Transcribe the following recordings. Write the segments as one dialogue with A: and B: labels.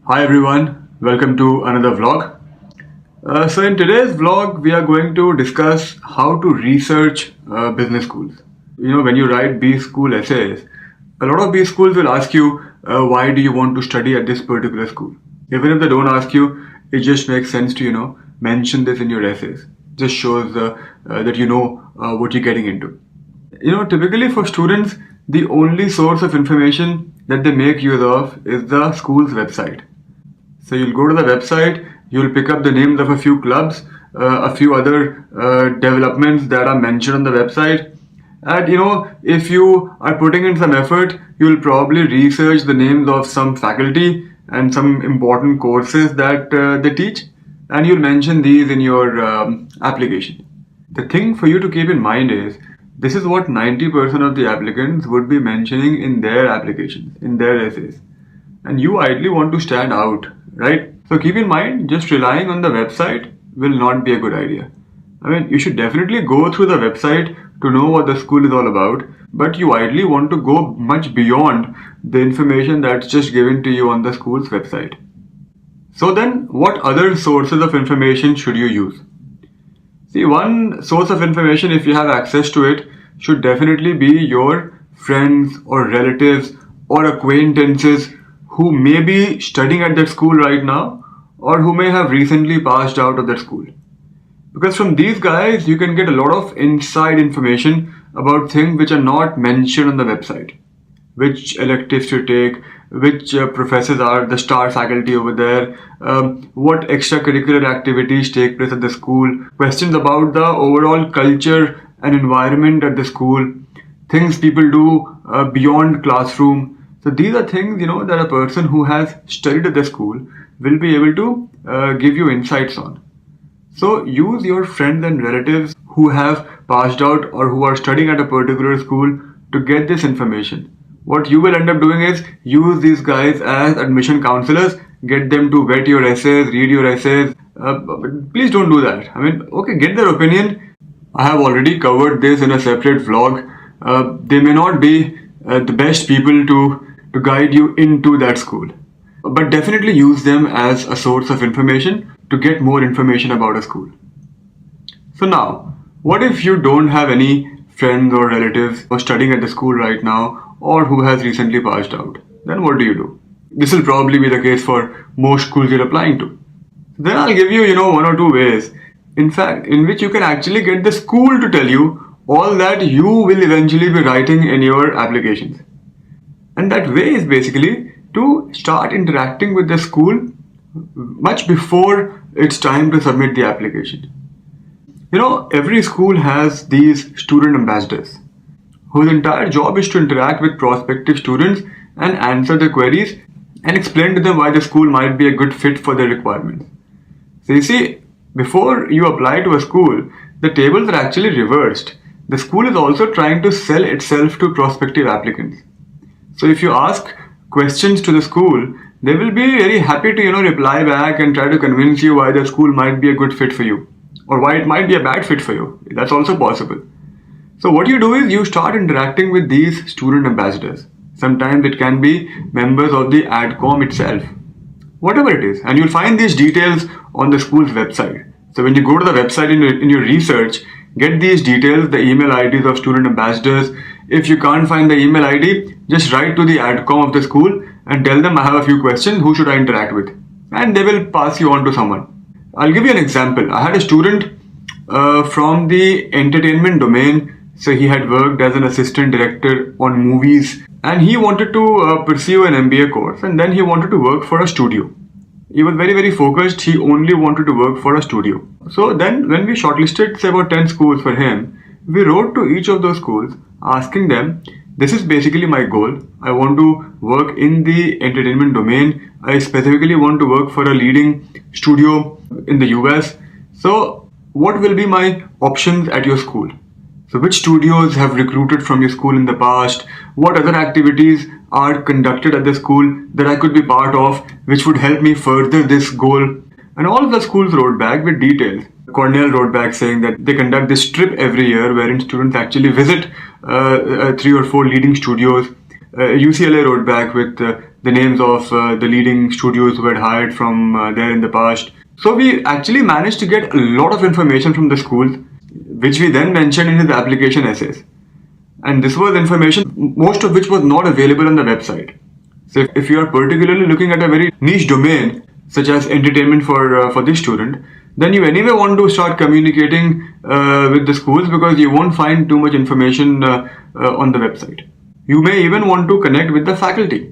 A: Hi everyone, welcome to another vlog. So in today's vlog, we are going to discuss how to research business schools. When you write B school essays, a lot of B schools will ask you, why do you want to study at this particular school? Even if they don't ask you, it just makes sense to, mention this in your essays. Just shows that you know what you're getting into. Typically for students, the only source of information that they make use of is the school's website. So you'll go to the website, you'll pick up the names of a few clubs, a few other developments that are mentioned on the website. And if you are putting in some effort, you'll probably research the names of some faculty and some important courses that they teach, and you'll mention these in your application. The thing for you to keep in mind is this is what 90% of the applicants would be mentioning in their applications, in their essays. And you ideally want to stand out, right? So keep in mind, just relying on the website will not be a good idea. I mean, you should definitely go through the website to know what the school is all about, but you ideally want to go much beyond the information that's just given to you on the school's website. So then, what other sources of information should you use? See, one source of information, if you have access to it, should definitely be your friends or relatives or acquaintances who may be studying at that school right now or who may have recently passed out of that school. Because from these guys, you can get a lot of inside information about things which are not mentioned on the website. Which electives to take, which professors are the star faculty over there, what extracurricular activities take place at the school, questions about the overall culture and environment at the school, things people do beyond classroom. So these are things, that a person who has studied at the school will be able to give you insights on. So use your friends and relatives who have passed out or who are studying at a particular school to get this information. What you will end up doing is use these guys as admission counselors, get them to vet your essays, read your essays. Please don't do that. I mean, okay, get their opinion. I have already covered this in a separate vlog. They may not be the best people to guide you into that school, but definitely use them as a source of information to get more information about a school. So now, what if you don't have any friends or relatives who are studying at the school right now or who has recently passed out? Then what do? This will probably be the case for most schools you're applying to. Then I'll give you, one or two ways, in fact, in which you can actually get the school to tell you all that you will eventually be writing in your applications. And that way is basically to start interacting with the school much before it's time to submit the application. Every school has these student ambassadors whose entire job is to interact with prospective students and answer their queries and explain to them why the school might be a good fit for their requirements. So you see, before you apply to a school, the tables are actually reversed. The school is also trying to sell itself to prospective applicants. So if you ask questions to the school, they will be very happy to reply back and try to convince you why the school might be a good fit for you or why it might be a bad fit for you. That's also possible. So what you do is you start interacting with these student ambassadors. Sometimes it can be members of the ADCOM itself, whatever it is, and you'll find these details on the school's website. So when you go to the website in your research, get these details, the email IDs of student ambassadors. If you can't find the email ID, just write to the ADCOM of the school and tell them I have a few questions, who should I interact with? And they will pass you on to someone. I'll give you an example. I had a student from the entertainment domain. So he had worked as an assistant director on movies and he wanted to pursue an MBA course, and then he wanted to work for a studio. He was very, very focused. He only wanted to work for a studio. So then when we shortlisted say about 10 schools for him, we wrote to each of those schools asking them, this is basically my goal. I want to work in the entertainment domain. I specifically want to work for a leading studio in the US. So what will be my options at your school? So which studios have recruited from your school in the past? What other activities are conducted at the school that I could be part of, which would help me further this goal? And all of the schools wrote back with details. Cornell wrote back saying that they conduct this trip every year wherein students actually visit 3 or 4 leading studios. UCLA wrote back with the names of the leading studios who had hired from there in the past. So we actually managed to get a lot of information from the school, which we then mentioned in his application essays. And this was information, most of which was not available on the website. So if you are particularly looking at a very niche domain, such as entertainment for this student, then you anyway want to start communicating with the schools, because you won't find too much information on the website. You may even want to connect with the faculty.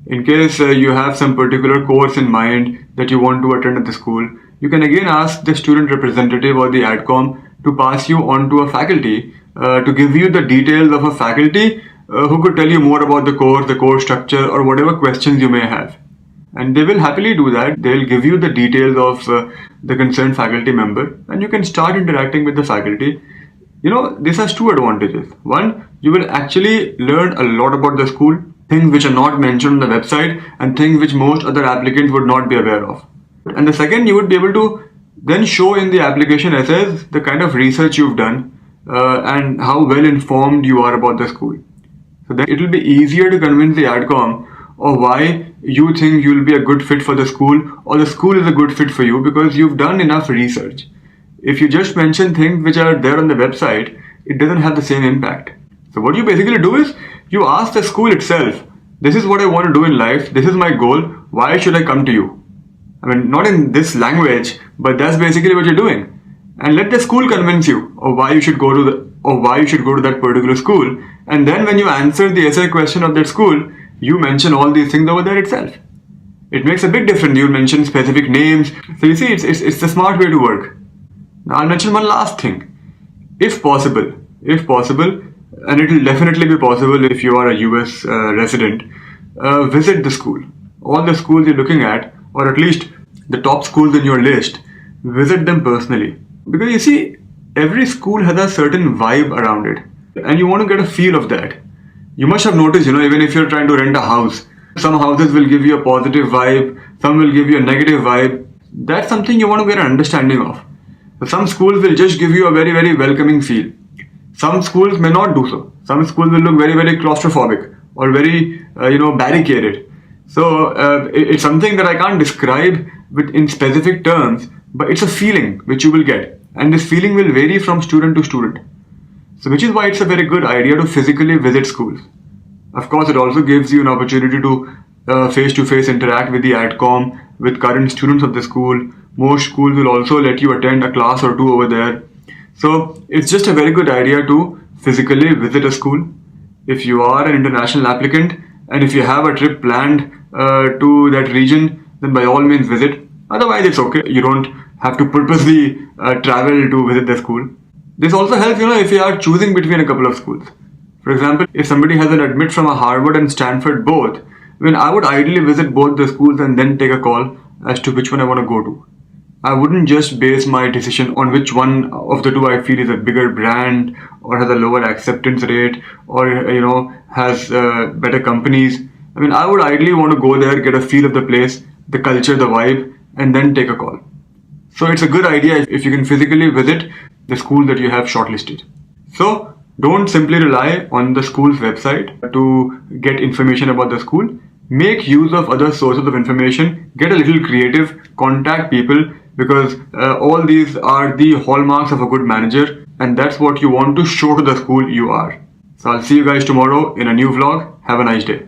A: In case you have some particular course in mind that you want to attend at the school, you can again ask the student representative or the ADCOM to pass you on to a faculty to give you the details of a faculty who could tell you more about the course structure, or whatever questions you may have. And they will happily do that. They'll give you the details of the concerned faculty member, and you can start interacting with the faculty. This has two advantages. One, you will actually learn a lot about the school, things which are not mentioned on the website and things which most other applicants would not be aware of. And the second, you would be able to then show in the application essays the kind of research you've done and how well informed you are about the school. So then it will be easier to convince the ADCOM of why you think you'll be a good fit for the school, or the school is a good fit for you, because you've done enough research. If you just mention things which are there on the website, it doesn't have the same impact. So what you basically do is, you ask the school itself, this is what I want to do in life, this is my goal, why should I come to you? I mean, not in this language, but that's basically what you're doing. And let the school convince you of why you should go to that particular school. And then when you answer the essay question of that school, you mention all these things over there itself. It makes a big difference. You mention specific names. So you see, it's the smart way to work. Now I'll mention one last thing. If possible, and it will definitely be possible if you are a US resident, visit the school. All the schools you're looking at, or at least the top schools in your list, visit them personally. Because you see, every school has a certain vibe around it, and you want to get a feel of that. You must have noticed, even if you're trying to rent a house, some houses will give you a positive vibe, some will give you a negative vibe. That's something you want to get an understanding of. Some schools will just give you a very, very welcoming feel. Some schools may not do so. Some schools will look very, very claustrophobic or very, barricaded. So it's something that I can't describe in specific terms, but it's a feeling which you will get. And this feeling will vary from student to student. So which is why it's a very good idea to physically visit schools. Of course, it also gives you an opportunity to face-to-face interact with the ADCOM, with current students of the school. Most schools will also let you attend a class or two over there. So it's just a very good idea to physically visit a school. If you are an international applicant and if you have a trip planned to that region, then by all means visit. Otherwise, it's okay. You don't have to purposely travel to visit the school. This also helps, if you are choosing between a couple of schools. For example, if somebody has an admit from a Harvard and Stanford both, then I would ideally visit both the schools and then take a call as to which one I want to go to. I wouldn't just base my decision on which one of the two I feel is a bigger brand or has a lower acceptance rate or, has better companies. I mean, I would ideally want to go there, get a feel of the place, the culture, the vibe, and then take a call. So it's a good idea if you can physically visit the school that you have shortlisted. So don't simply rely on the school's website to get information about the school. Make use of other sources of information. Get a little creative. Contact people, because all these are the hallmarks of a good manager, and that's what you want to show to the school you are. So I'll see you guys tomorrow in a new vlog. Have a nice day.